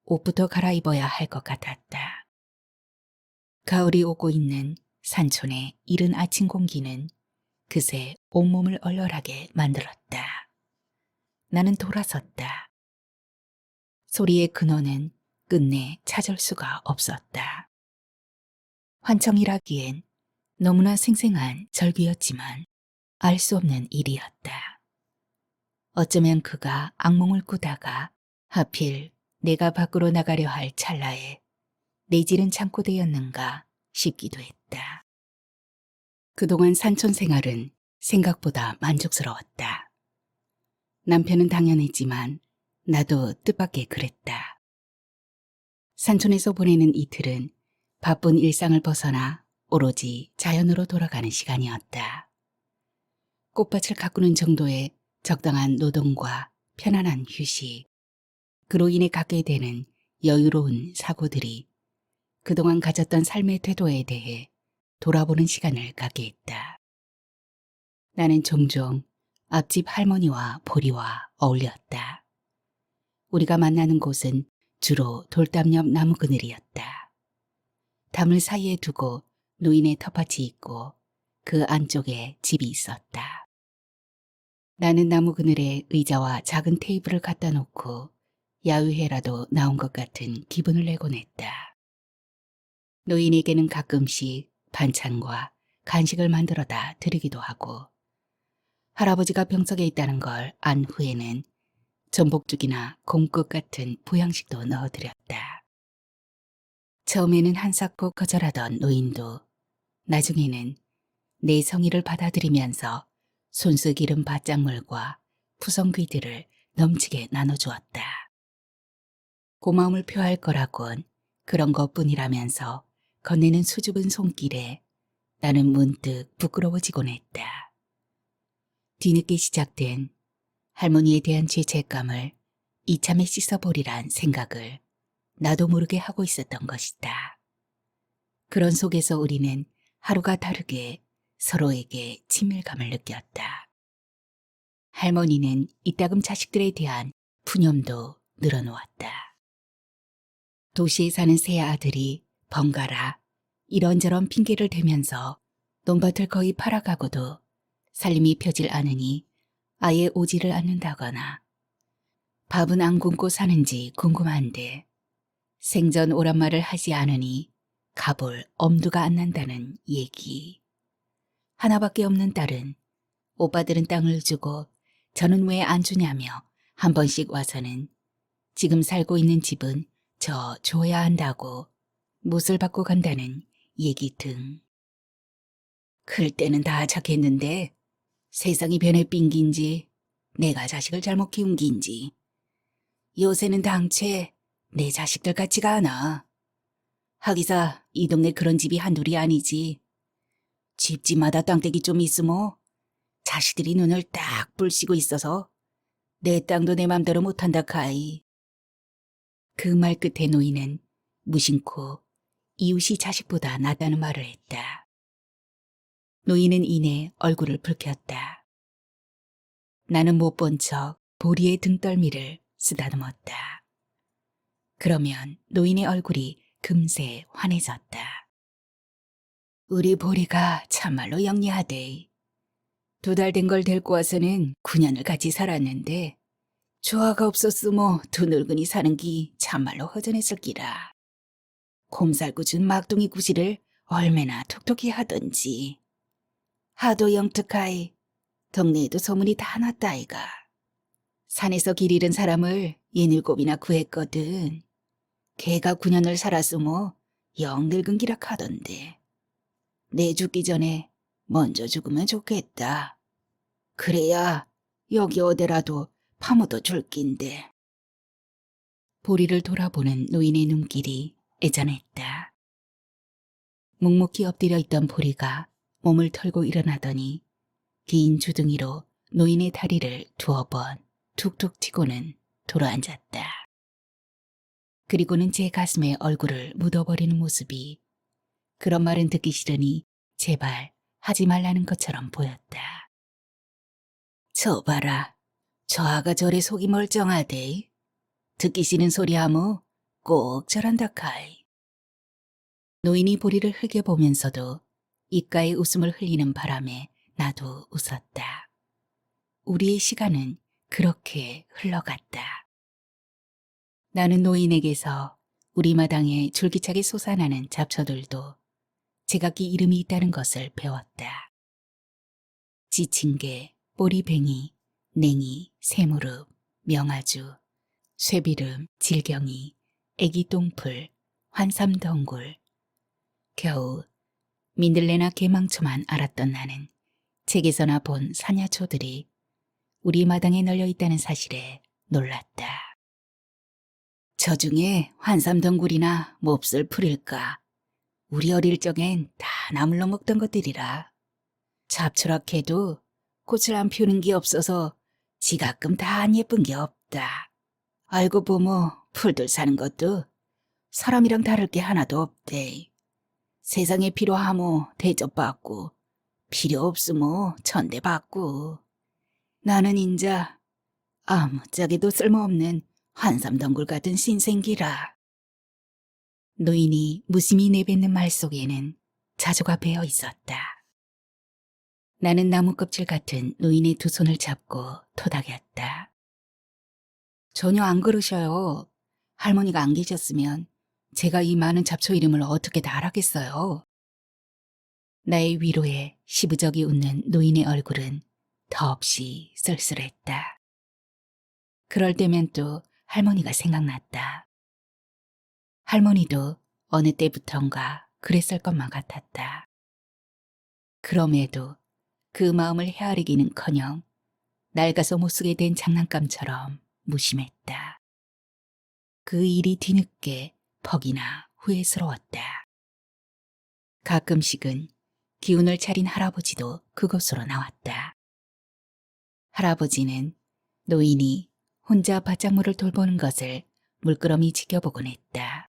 옷부터 갈아입어야 할 것 같았다. 가을이 오고 있는 산촌의 이른 아침 공기는 그새 온몸을 얼얼하게 만들었다. 나는 돌아섰다. 소리의 근원은 끝내 찾을 수가 없었다. 환청이라기엔 너무나 생생한 절규였지만 알 수 없는 일이었다. 어쩌면 그가 악몽을 꾸다가 하필 내가 밖으로 나가려 할 찰나에 내질은 창고되었는가 싶기도 했다. 그동안 산촌 생활은 생각보다 만족스러웠다. 남편은 당연했지만 나도 뜻밖의 그랬다. 산촌에서 보내는 이틀은 바쁜 일상을 벗어나 오로지 자연으로 돌아가는 시간이었다. 꽃밭을 가꾸는 정도의 적당한 노동과 편안한 휴식, 그로 인해 갖게 되는 여유로운 사고들이 그동안 가졌던 삶의 태도에 대해 돌아보는 시간을 갖게 했다. 나는 종종 앞집 할머니와 보리와 어울렸다. 우리가 만나는 곳은 주로 돌담 옆 나무 그늘이었다. 담을 사이에 두고 노인의 텃밭이 있고 그 안쪽에 집이 있었다. 나는 나무 그늘에 의자와 작은 테이블을 갖다 놓고 야유회라도 나온 것 같은 기분을 내곤 했다. 노인에게는 가끔씩 반찬과 간식을 만들어다 드리기도 하고 할아버지가 병석에 있다는 걸 안 후에는 전복죽이나 곰국 같은 보양식도 넣어드렸다. 처음에는 한사코 거절하던 노인도 나중에는 내 성의를 받아들이면서 손수 기른 밭작물과 푸성귀들을 넘치게 나눠주었다. 고마움을 표할 거라곤 그런 것뿐이라면서 건네는 수줍은 손길에 나는 문득 부끄러워지곤 했다. 뒤늦게 시작된 할머니에 대한 죄책감을 이참에 씻어버리란 생각을 나도 모르게 하고 있었던 것이다. 그런 속에서 우리는 하루가 다르게 서로에게 친밀감을 느꼈다. 할머니는 이따금 자식들에 대한 푸념도 늘어놓았다. 도시에 사는 세 아들이 번갈아 이런저런 핑계를 대면서 논밭을 거의 팔아가고도 살림이 펴질 않으니 아예 오지를 않는다거나 밥은 안 굶고 사는지 궁금한데 생전 오란 말을 하지 않으니 가볼 엄두가 안 난다는 얘기. 하나밖에 없는 딸은 오빠들은 땅을 주고 저는 왜 안 주냐며 한 번씩 와서는 지금 살고 있는 집은 저 줘야 한다고 못을 받고 간다는 얘기 등. 클 때는 다 착했는데 세상이 변해 삥긴지 내가 자식을 잘못 키운 긴지 요새는 당최 내 자식들 같지가 않아. 하기사 이 동네 그런 집이 한둘이 아니지. 집집마다 땅떼기 좀 있으모 자식들이 눈을 딱 불시고 있어서 내 땅도 내 맘대로 못한다 카이. 그 말 끝에 노인은 무심코 이웃이 자식보다 낫다는 말을 했다. 노인은 이내 얼굴을 붉혔다. 나는 못 본 척 보리의 등떨미를 쓰다듬었다. 그러면 노인의 얼굴이 금세 환해졌다. 우리 보리가 참말로 영리하대. 2달 된 걸 데리고 와서는 9년을 같이 살았는데 조화가 없었으모 두 늙은이 사는 기 참말로 허전했을 기라. 곰살구 준 막둥이 구실을 얼마나 톡톡히 하던지. 하도 영특하이 동네에도 소문이 다 났다 아이가. 산에서 길 잃은 사람을 7이나 구했거든. 걔가 9년을 살았으모 영 늙은 기라 하던데. 내 죽기 전에 먼저 죽으면 좋겠다. 그래야 여기 어디라도 파묻어 줄 낀데. 보리를 돌아보는 노인의 눈길이 애잔했다. 묵묵히 엎드려 있던 보리가 몸을 털고 일어나더니 긴 주둥이로 노인의 다리를 2번 툭툭 치고는 돌아앉았다. 그리고는 제 가슴에 얼굴을 묻어버리는 모습이 그런 말은 듣기 싫으니 제발 하지 말라는 것처럼 보였다. 저 봐라. 저 아가 저래 속이 멀쩡하대. 듣기 싫은 소리 하모 꼭 저란다 카이. 노인이 보리를 흘겨보면서도 입가에 웃음을 흘리는 바람에 나도 웃었다. 우리의 시간은 그렇게 흘러갔다. 나는 노인에게서 우리 마당에 줄기차게 솟아나는 잡초들도 제각기 이름이 있다는 것을 배웠다. 지친개, 보리뱅이, 냉이, 새무릎, 명아주, 쇠비름, 질경이, 애기똥풀, 환삼덩굴. 겨우 민들레나 개망초만 알았던 나는 책에서나 본 사냐초들이 우리 마당에 널려 있다는 사실에 놀랐다. 저 중에 환삼덩굴이나 몹쓸 풀일까? 우리 어릴 적엔 다 나물로 먹던 것들이라. 잡초락해도 꽃을 안 피우는 게 없어서 지가끔 다 안 예쁜 게 없다. 알고 보면 풀들 사는 것도 사람이랑 다를 게 하나도 없대. 세상에 필요하모 대접받고 필요 없으모 천대받고. 나는 인자 아무짝에도 쓸모없는 한삼덩굴 같은 신생기라. 노인이 무심히 내뱉는 말 속에는 자조가 배어 있었다. 나는 나무 껍질 같은 노인의 두 손을 잡고 토닥였다. 전혀 안 그러셔요. 할머니가 안 계셨으면 제가 이 많은 잡초 이름을 어떻게 다 알았겠어요. 나의 위로에 시부적이 웃는 노인의 얼굴은 더없이 쓸쓸했다. 그럴 때면 또 할머니가 생각났다. 할머니도 어느 때부턴가 그랬을 것만 같았다. 그럼에도 그 마음을 헤아리기는커녕 낡아서 못쓰게 된 장난감처럼 무심했다. 그 일이 뒤늦게 퍽이나 후회스러웠다. 가끔씩은 기운을 차린 할아버지도 그곳으로 나왔다. 할아버지는 노인이 혼자 바짝물을 돌보는 것을 물끄러미 지켜보곤 했다.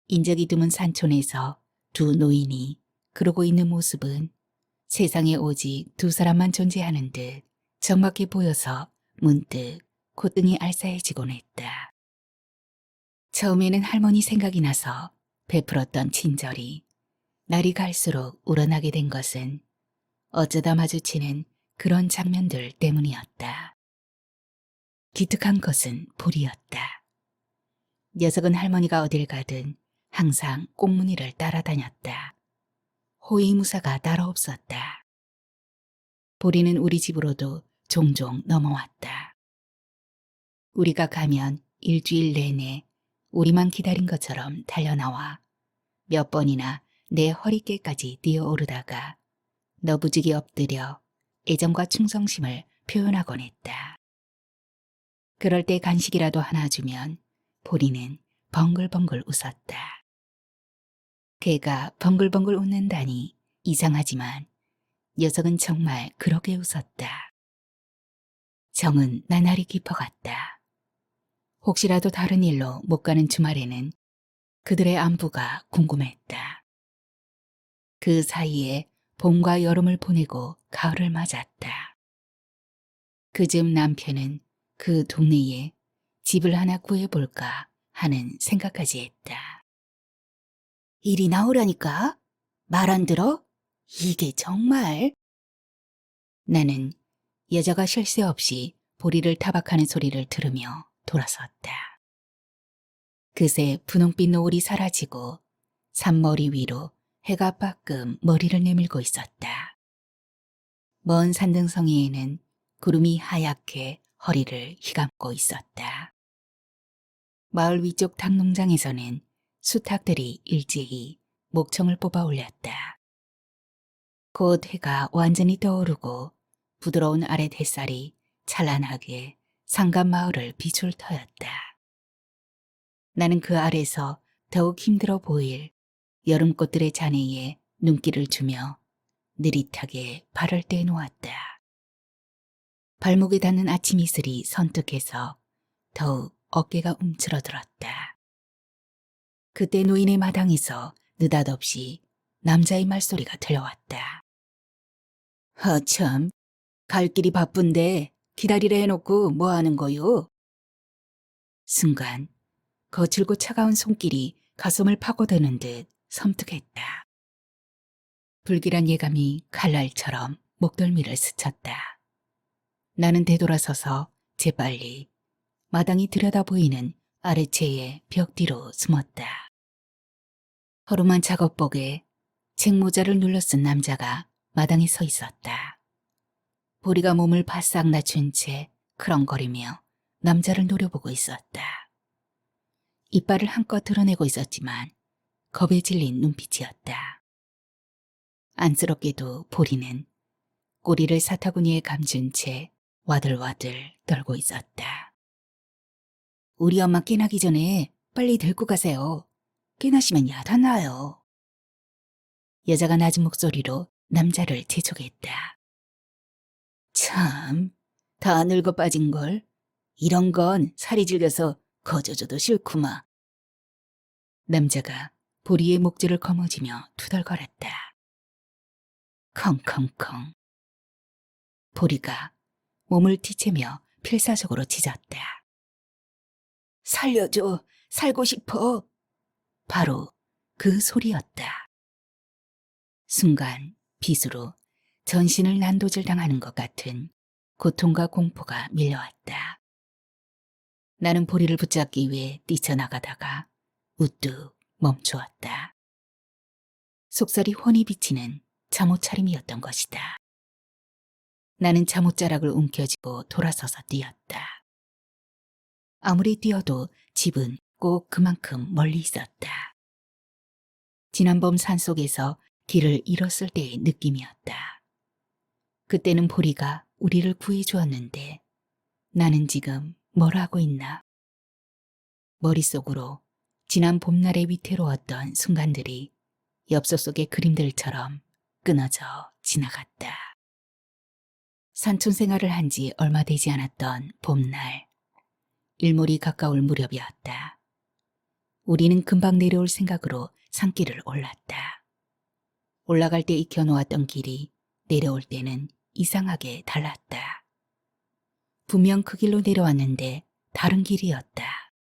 인적이 드문 산촌에서 두 노인이 그러고 있는 모습은 세상에 오직 두 사람만 존재하는 듯 적막해 보여서 문득 콧등이 알싸해지곤 했다. 처음에는 할머니 생각이 나서 베풀었던 친절이 날이 갈수록 우러나게 된 것은 어쩌다 마주치는 그런 장면들 때문이었다. 기특한 것은 보리였다. 녀석은 할머니가 어딜 가든 항상 꽁무니를 따라다녔다. 호위무사가 따로 없었다. 보리는 우리 집으로도 종종 넘어왔다. 우리가 가면 일주일 내내 우리만 기다린 것처럼 달려나와 몇 번이나 내 허리깨까지 뛰어오르다가 너부지게 엎드려 애정과 충성심을 표현하곤 했다. 그럴 때 간식이라도 하나 주면 보리는 벙글벙글 웃었다. 걔가 벙글벙글 웃는다니 이상하지만 녀석은 정말 그렇게 웃었다. 정은 나날이 깊어갔다. 혹시라도 다른 일로 못 가는 주말에는 그들의 안부가 궁금했다. 그 사이에 봄과 여름을 보내고 가을을 맞았다. 그즈음 남편은 그 동네에 집을 하나 구해볼까 하는 생각까지 했다. 이리 나오라니까? 말 안 들어? 이게 정말? 나는 여자가 쉴 새 없이 보리를 타박하는 소리를 들으며 돌아섰다. 그새 분홍빛 노을이 사라지고 산머리 위로 해가 빠끔 머리를 내밀고 있었다. 먼 산등성이에는 구름이 하얗게 허리를 휘감고 있었다. 마을 위쪽 닭농장에서는 수탉들이 일제히 목청을 뽑아 올렸다. 곧 해가 완전히 떠오르고 부드러운 아랫 햇살이 찬란하게 상간 마을을 비출 터였다. 나는 그 아래서 더욱 힘들어 보일 여름꽃들의 잔해에 눈길을 주며 느릿하게 발을 떼놓았다. 발목에 닿는 아침 이슬이 선뜻해서 더욱 어깨가 움츠러들었다. 그때 노인의 마당에서 느닷없이 남자의 말소리가 들려왔다. 허참, 갈 길이 바쁜데 기다리려 해놓고 뭐 하는 거요? 순간 거칠고 차가운 손길이 가슴을 파고드는 듯 섬뜩했다. 불길한 예감이 칼날처럼 목덜미를 스쳤다. 나는 되돌아서서 재빨리 마당이 들여다 보이는 아래채의 벽 뒤로 숨었다. 허름한 작업복에 책모자를 눌러 쓴 남자가 마당에 서 있었다. 보리가 몸을 바싹 낮춘 채 크렁거리며 남자를 노려보고 있었다. 이빨을 한껏 드러내고 있었지만 겁에 질린 눈빛이었다. 안쓰럽게도 보리는 꼬리를 사타구니에 감춘 채 와들와들 떨고 있었다. 우리 엄마 깨나기 전에 빨리 데리고 가세요. 깨나시면 야단나요. 여자가 낮은 목소리로 남자를 재촉했다. 참, 다 늙어 빠진걸. 이런 건 살이 질겨서 거저줘도 싫구마. 남자가 보리의 목줄을 거머쥐며 투덜거렸다. 컹컹컹. 보리가 몸을 뒤채며 필사적으로 짖었다. 살려줘, 살고 싶어. 바로 그 소리였다. 순간 빗으로 전신을 난도질당하는 것 같은 고통과 공포가 밀려왔다. 나는 보리를 붙잡기 위해 뛰쳐나가다가 우뚝 멈추었다. 속살이 훤히 비치는 잠옷 차림이었던 것이다. 나는 잠옷자락을 움켜쥐고 돌아서서 뛰었다. 아무리 뛰어도 집은 꼭 그만큼 멀리 있었다. 지난밤 산속에서 길을 잃었을 때의 느낌이었다. 그때는 보리가 우리를 구해주었는데 나는 지금 뭘 하고 있나? 머릿속으로 지난 봄날의 위태로웠던 순간들이 엽서 속의 그림들처럼 끊어져 지나갔다. 산촌 생활을 한 지 얼마 되지 않았던 봄날, 일몰이 가까울 무렵이었다. 우리는 금방 내려올 생각으로 산길을 올랐다. 올라갈 때 익혀놓았던 길이 내려올 때는 이상하게 달랐다. 분명 그 길로 내려왔는데 다른 길이었다.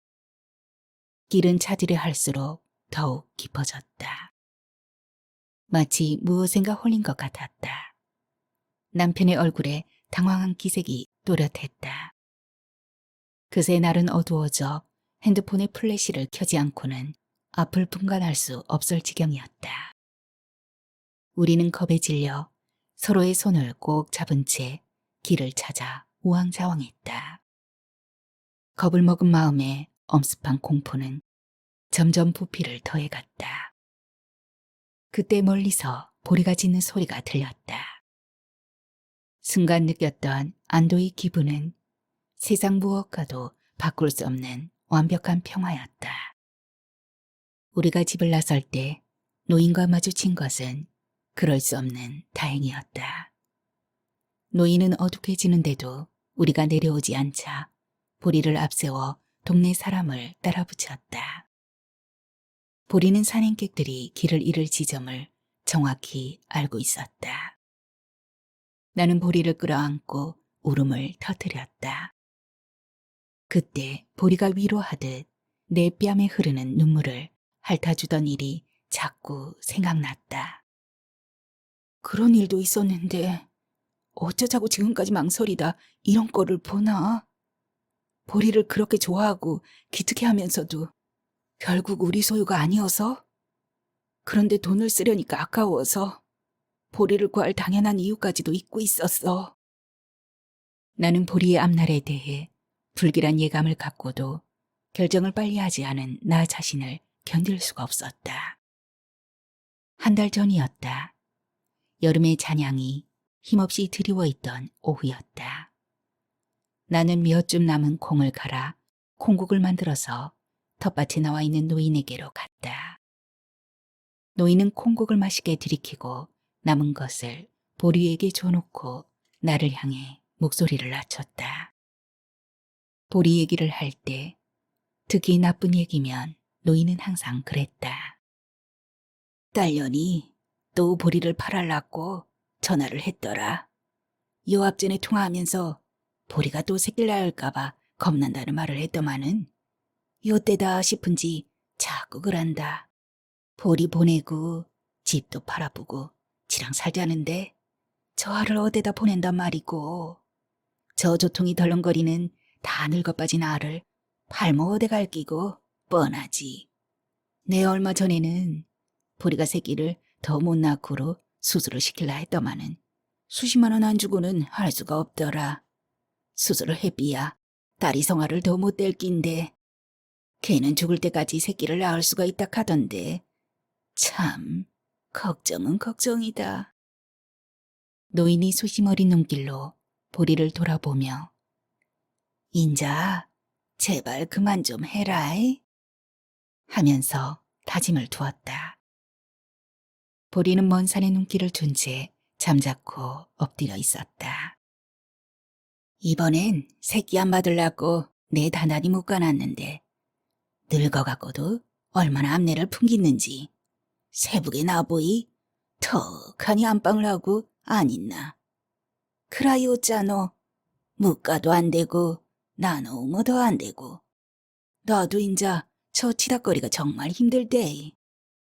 길은 찾으려 할수록 더욱 깊어졌다. 마치 무엇인가 홀린 것 같았다. 남편의 얼굴에 당황한 기색이 또렷했다. 그새 날은 어두워져 핸드폰의 플래시를 켜지 않고는 앞을 분간할 수 없을 지경이었다. 우리는 겁에 질려 서로의 손을 꼭 잡은 채 길을 찾아 우왕좌왕했다. 겁을 먹은 마음에 엄습한 공포는 점점 부피를 더해갔다. 그때 멀리서 보리가 짖는 소리가 들렸다. 순간 느꼈던 안도의 기분은 세상 무엇과도 바꿀 수 없는 완벽한 평화였다. 우리가 집을 나설 때 노인과 마주친 것은 그럴 수 없는 다행이었다. 노인은 어둑해지는데도 우리가 내려오지 않자 보리를 앞세워 동네 사람을 따라붙였다. 보리는 산행객들이 길을 잃을 지점을 정확히 알고 있었다. 나는 보리를 끌어안고 울음을 터뜨렸다. 그때 보리가 위로하듯 내 뺨에 흐르는 눈물을 핥아주던 일이 자꾸 생각났다. 그런 일도 있었는데 어쩌자고 지금까지 망설이다 이런 꼴을 보나? 보리를 그렇게 좋아하고 기특해하면서도 결국 우리 소유가 아니어서? 그런데 돈을 쓰려니까 아까워서 보리를 구할 당연한 이유까지도 잊고 있었어. 나는 보리의 앞날에 대해 불길한 예감을 갖고도 결정을 빨리 하지 않은 나 자신을 견딜 수가 없었다. 한 달 전이었다. 여름의 잔향이 힘없이 드리워 있던 오후였다. 나는 몇 줌 남은 콩을 갈아 콩국을 만들어서 텃밭에 나와 있는 노인에게로 갔다. 노인은 콩국을 맛있게 들이키고 남은 것을 보리에게 줘놓고 나를 향해 목소리를 낮췄다. 보리 얘기를 할 때, 특히 나쁜 얘기면 노인은 항상 그랬다. 딸년이 또 보리를 팔아려고 전화를 했더라. 요 앞전에 통화하면서 보리가 또 새끼를 낳을까봐 겁난다는 말을 했더만은 요때다 싶은지 자꾸 그란다. 보리 보내고 집도 팔아보고 지랑 살자는데 저 알을 어디다 보낸단 말이고. 저 조통이 덜렁거리는 다 늙어 빠진 알을 팔모 어디 갈 끼고 뻔하지. 내 얼마 전에는 보리가 새끼를 더 못 낳고로 수술을 시킬라 했더만은 수십만 원 안 주고는 할 수가 없더라. 수술을 해비야 딸이 성화를 더 못 될 낀데 걔는 죽을 때까지 새끼를 낳을 수가 있다 하던데 참 걱정은 걱정이다. 노인이 소심 어린 눈길로 보리를 돌아보며 인자 제발 그만 좀 해라이 하면서 다짐을 두었다. 보리는 먼 산에 눈길을 둔 채 잠자코 엎드려 있었다. 이번엔 새끼 안 받으려고 내 단단히 묶어놨는데 늙어갖고도 얼마나 암내를 풍기는지 새북에 나보이 턱하니 안방을 하고 안 있나. 그라이 짜노 묵가도 안 되고 나노 더 안 되고 나도 인자 저 치닥거리가 정말 힘들대.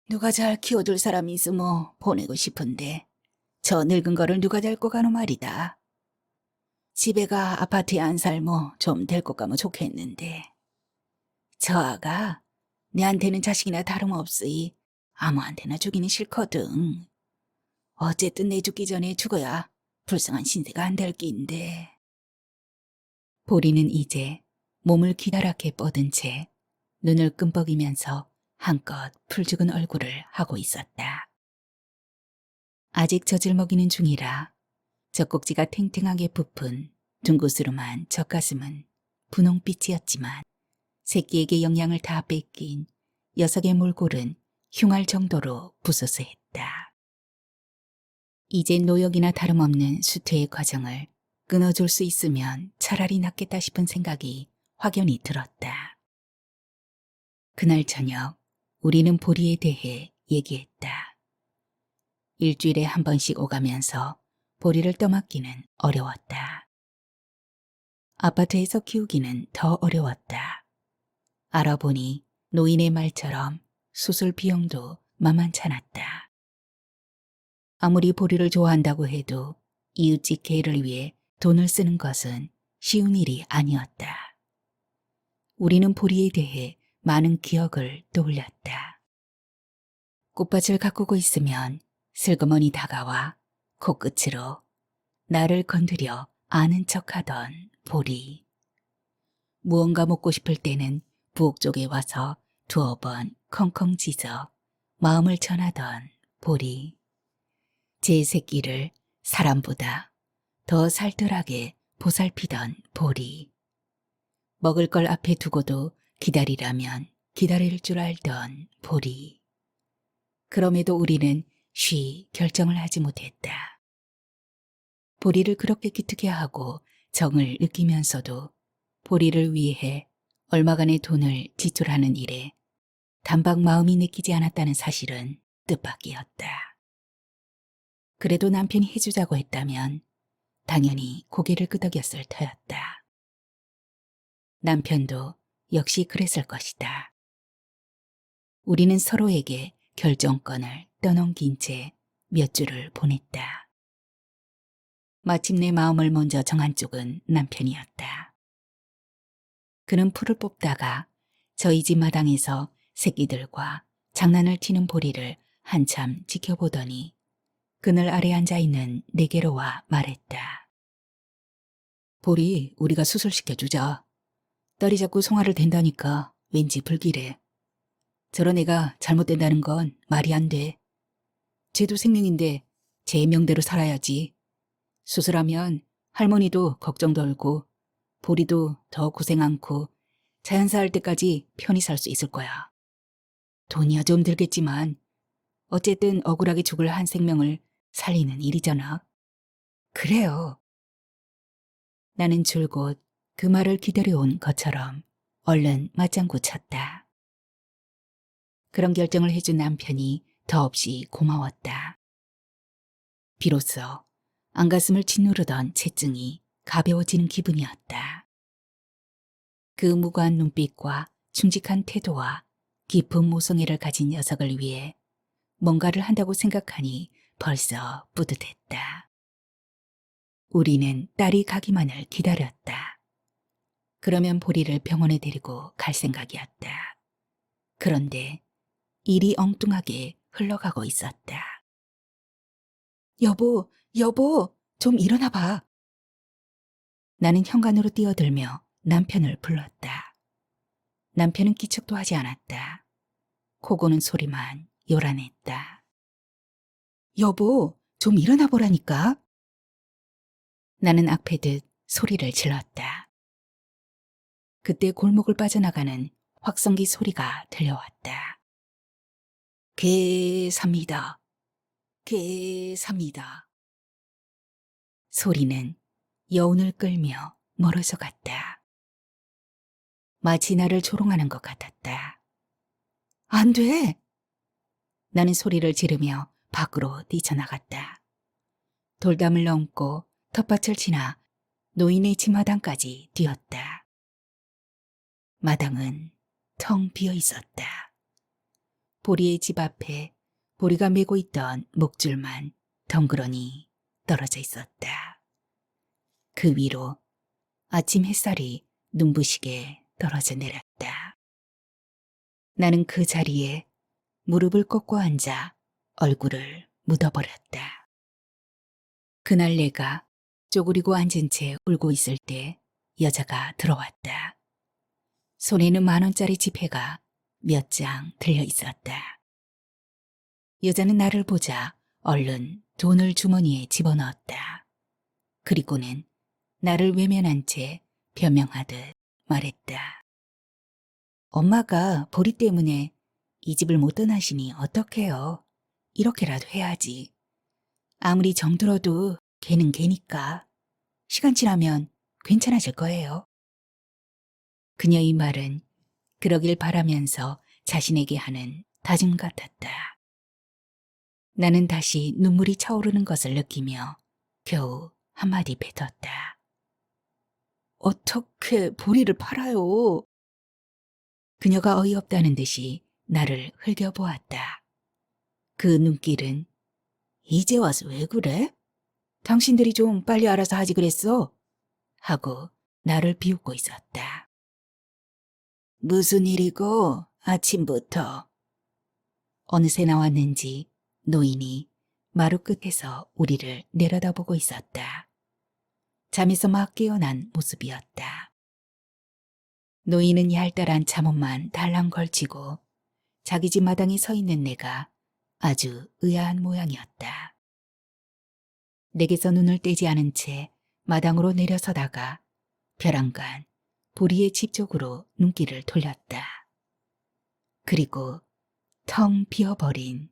누가 잘 키워줄 사람이 있으면 보내고 싶은데 저 늙은 거를 누가 데리고 가노 말이다. 집에가 아파트에 안 살모 좀 데리고 가면 좋겠는데 저 아가 내한테는 자식이나 다름없으이 아무한테나 주기는 싫거든. 어쨌든 내 죽기 전에 죽어야 불쌍한 신세가 안 될 낀데. 보리는 이제 몸을 기다랗게 뻗은 채 눈을 끔뻑이면서 한껏 풀죽은 얼굴을 하고 있었다. 아직 젖을 먹이는 중이라 젖꼭지가 탱탱하게 부푼 둥그스름한 젖가슴은 분홍빛이었지만 새끼에게 영양을 다 뺏긴 녀석의 몰골은 흉할 정도로 부스스했다. 이제 노역이나 다름없는 수퇴의 과정을 끊어줄 수 있으면 차라리 낫겠다 싶은 생각이 확연히 들었다. 그날 저녁 우리는 보리에 대해 얘기했다. 일주일에 한 번씩 오가면서 보리를 떠맡기는 어려웠다. 아파트에서 키우기는 더 어려웠다. 알아보니 노인의 말처럼 수술 비용도 만만찮았다. 아무리 보리를 좋아한다고 해도 이웃집 개를 위해 돈을 쓰는 것은 쉬운 일이 아니었다. 우리는 보리에 대해 많은 기억을 떠올렸다. 꽃밭을 가꾸고 있으면 슬그머니 다가와 코끝으로 나를 건드려 아는 척하던 보리. 무언가 먹고 싶을 때는 부엌 쪽에 와서 두어 번 컹컹 짖어 마음을 전하던 보리. 제 새끼를 사람보다 더 살뜰하게 보살피던 보리. 먹을 걸 앞에 두고도 기다리라면 기다릴 줄 알던 보리. 그럼에도 우리는 쉬 결정을 하지 못했다. 보리를 그렇게 기특해 하고 정을 느끼면서도 보리를 위해 얼마간의 돈을 지출하는 일에 단박 마음이 내키지 않았다는 사실은 뜻밖이었다. 그래도 남편이 해주자고 했다면 당연히 고개를 끄덕였을 터였다. 남편도 역시 그랬을 것이다. 우리는 서로에게 결정권을 떠넘긴 채 몇 주를 보냈다. 마침내 마음을 먼저 정한 쪽은 남편이었다. 그는 풀을 뽑다가 저희 집 마당에서 새끼들과 장난을 치는 보리를 한참 지켜보더니 그늘 아래 앉아있는 내게로 와 말했다. 보리, 우리가 수술시켜주자. 딸이 자꾸 송아를 댄다니까 왠지 불길해. 저런 애가 잘못된다는 건 말이 안 돼. 쟤도 생명인데 제 명대로 살아야지. 수술하면 할머니도 걱정 덜고 보리도 더 고생 않고 자연사 할 때까지 편히 살 수 있을 거야. 돈이야 좀 들겠지만 어쨌든 억울하게 죽을 한 생명을 살리는 일이잖아. 그래요. 나는 줄곧 그 말을 기다려온 것처럼 얼른 맞장구 쳤다. 그런 결정을 해준 남편이 더없이 고마웠다. 비로소 안가슴을 짓누르던 채증이 가벼워지는 기분이었다. 그 무고한 눈빛과 충직한 태도와 깊은 모성애를 가진 녀석을 위해 뭔가를 한다고 생각하니 벌써 뿌듯했다. 우리는 딸이 가기만을 기다렸다. 그러면 보리를 병원에 데리고 갈 생각이었다. 그런데 일이 엉뚱하게 흘러가고 있었다. 여보, 좀 일어나 봐. 나는 현관으로 뛰어들며 남편을 불렀다. 남편은 기척도 하지 않았다. 코 고는 소리만 요란했다. 여보, 좀 일어나 보라니까. 나는 악패듯 소리를 질렀다. 그때 골목을 빠져나가는 확성기 소리가 들려왔다. 개 삽니다. 개 삽니다. 소리는 여운을 끌며 멀어져 갔다. 마치 나를 조롱하는 것 같았다. 안 돼! 나는 소리를 지르며 밖으로 뛰쳐나갔다. 돌담을 넘고 텃밭을 지나 노인의 집 마당까지 뛰었다. 마당은 텅 비어 있었다. 보리의 집 앞에 보리가 메고 있던 목줄만 덩그러니 떨어져 있었다. 그 위로 아침 햇살이 눈부시게 떨어져 내렸다. 나는 그 자리에 무릎을 꺾고 앉아 얼굴을 묻어버렸다. 그날 내가 쪼그리고 앉은 채 울고 있을 때 여자가 들어왔다. 손에는 10,000원짜리 지폐가 몇 장 들려 있었다. 여자는 나를 보자 얼른 돈을 주머니에 집어넣었다. 그리고는 나를 외면한 채 변명하듯 말했다. 엄마가 보리 때문에 이 집을 못 떠나시니 어떡해요. 이렇게라도 해야지. 아무리 정들어도 걔는 걔니까. 시간 지나면 괜찮아질 거예요. 그녀의 말은 그러길 바라면서 자신에게 하는 다짐 같았다. 나는 다시 눈물이 차오르는 것을 느끼며 겨우 한마디 뱉었다. 어떻게 보리를 팔아요? 그녀가 어이없다는 듯이 나를 흘겨보았다. 그 눈길은 이제 와서 왜 그래? 당신들이 좀 빨리 알아서 하지 그랬어? 하고 나를 비웃고 있었다. 무슨 일이고 아침부터. 어느새 나왔는지 노인이 마루 끝에서 우리를 내려다보고 있었다. 잠에서 막 깨어난 모습이었다. 노인은 얄짤한 잠옷만 달랑 걸치고 자기 집 마당에 서 있는 내가 아주 의아한 모양이었다. 내게서 눈을 떼지 않은 채 마당으로 내려서다가 벼랑간 보리의 집 쪽으로 눈길을 돌렸다. 그리고 텅 비어버린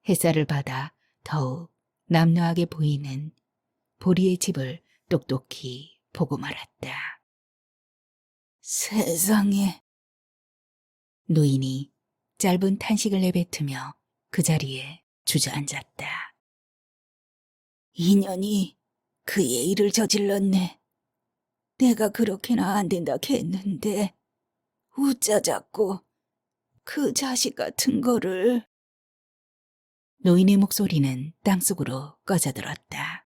햇살을 받아 더욱 남루하게 보이는 보리의 집을 똑똑히 보고 말았다. 세상에. 노인이 짧은 탄식을 내뱉으며 그 자리에 주저앉았다. 인연이 그의 일을 저질렀네. 내가 그렇게나 안 된다 했는데 웃자 잡고 그 자식 같은 거를. 노인의 목소리는 땅속으로 꺼져들었다.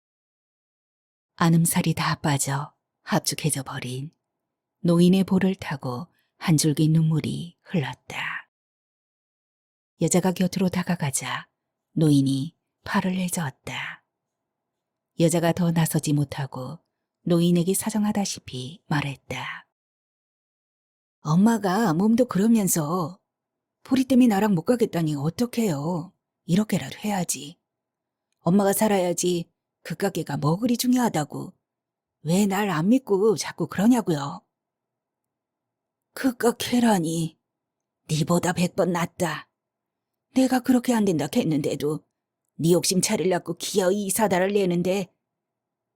안음살이 다 빠져 합죽해져 버린 노인의 볼을 타고 한 줄기 눈물이 흘렀다. 여자가 곁으로 다가가자 노인이 팔을 내저었다. 여자가 더 나서지 못하고 노인에게 사정하다시피 말했다. 엄마가 몸도 그러면서 보리 때문에 나랑 못 가겠다니 어떡해요. 이렇게라도 해야지. 엄마가 살아야지 그가게가 뭐 그리 중요하다고. 왜 날 안 믿고 자꾸 그러냐고요. 그가게라니. 니보다 100번 낫다. 내가 그렇게 안 된다 했는데도 네 욕심 차리려고 기어이 사다를 내는데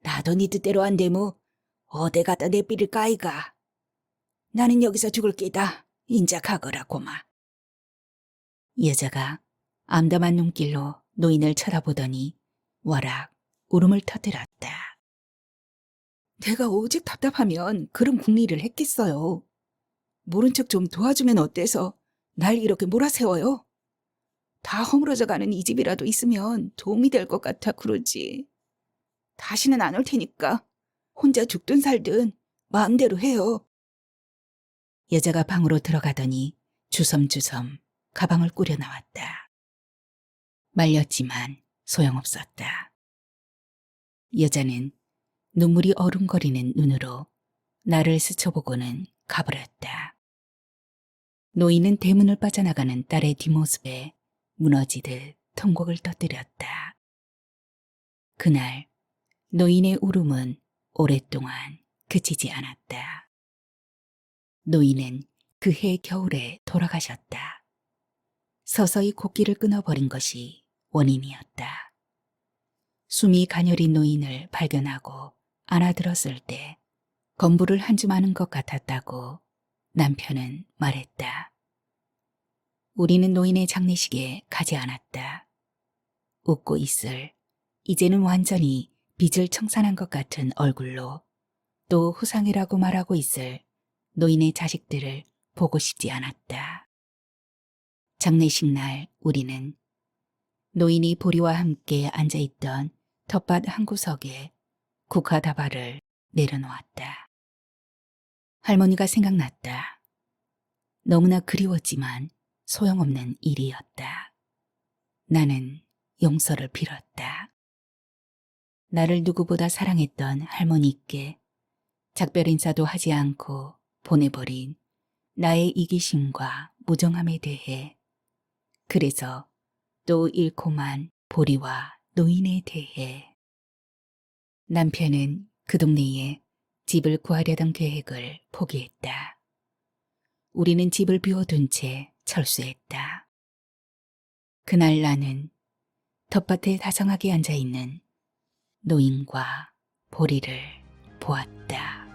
나도 네 뜻대로 안 되모 어디 갖다 내삐를 까이가. 나는 여기서 죽을 끼다. 인자 가거라 고마. 여자가 암담한 눈길로 노인을 쳐다보더니 와락 울음을 터뜨렸다. 내가 오직 답답하면 그런 궁리를 했겠어요. 모른 척 좀 도와주면 어때서 날 이렇게 몰아세워요? 다 허물어져가는 이 집이라도 있으면 도움이 될 것 같아 그러지. 다시는 안 올 테니까 혼자 죽든 살든 마음대로 해요. 여자가 방으로 들어가더니 주섬주섬 가방을 꾸려 나왔다. 말렸지만 소용없었다. 여자는 눈물이 어른거리는 눈으로 나를 스쳐보고는 가버렸다. 노인은 대문을 빠져나가는 딸의 뒷모습에 무너지듯 통곡을 터뜨렸다. 그날 노인의 울음은 오랫동안 그치지 않았다. 노인은 그해 겨울에 돌아가셨다. 서서히 곡기를 끊어버린 것이 원인이었다. 숨이 가녀린 노인을 발견하고 안아들었을 때 건부를 한 줌 하는 것 같았다고 남편은 말했다. 우리는 노인의 장례식에 가지 않았다. 웃고 있을 이제는 완전히 빚을 청산한 것 같은 얼굴로 또 후상이라고 말하고 있을 노인의 자식들을 보고 싶지 않았다. 장례식 날 우리는 노인이 보리와 함께 앉아있던 텃밭 한 구석에 국화다발을 내려놓았다. 할머니가 생각났다. 너무나 그리웠지만 소용없는 일이었다. 나는 용서를 빌었다. 나를 누구보다 사랑했던 할머니께 작별 인사도 하지 않고 보내버린 나의 이기심과 무정함에 대해, 그래서 또 잃고만 보리와 노인에 대해. 남편은 그 동네에 집을 구하려던 계획을 포기했다. 우리는 집을 비워둔 채 철수했다. 그날 나는 텃밭에 다정하게 앉아있는 노인과 보리를 보았다.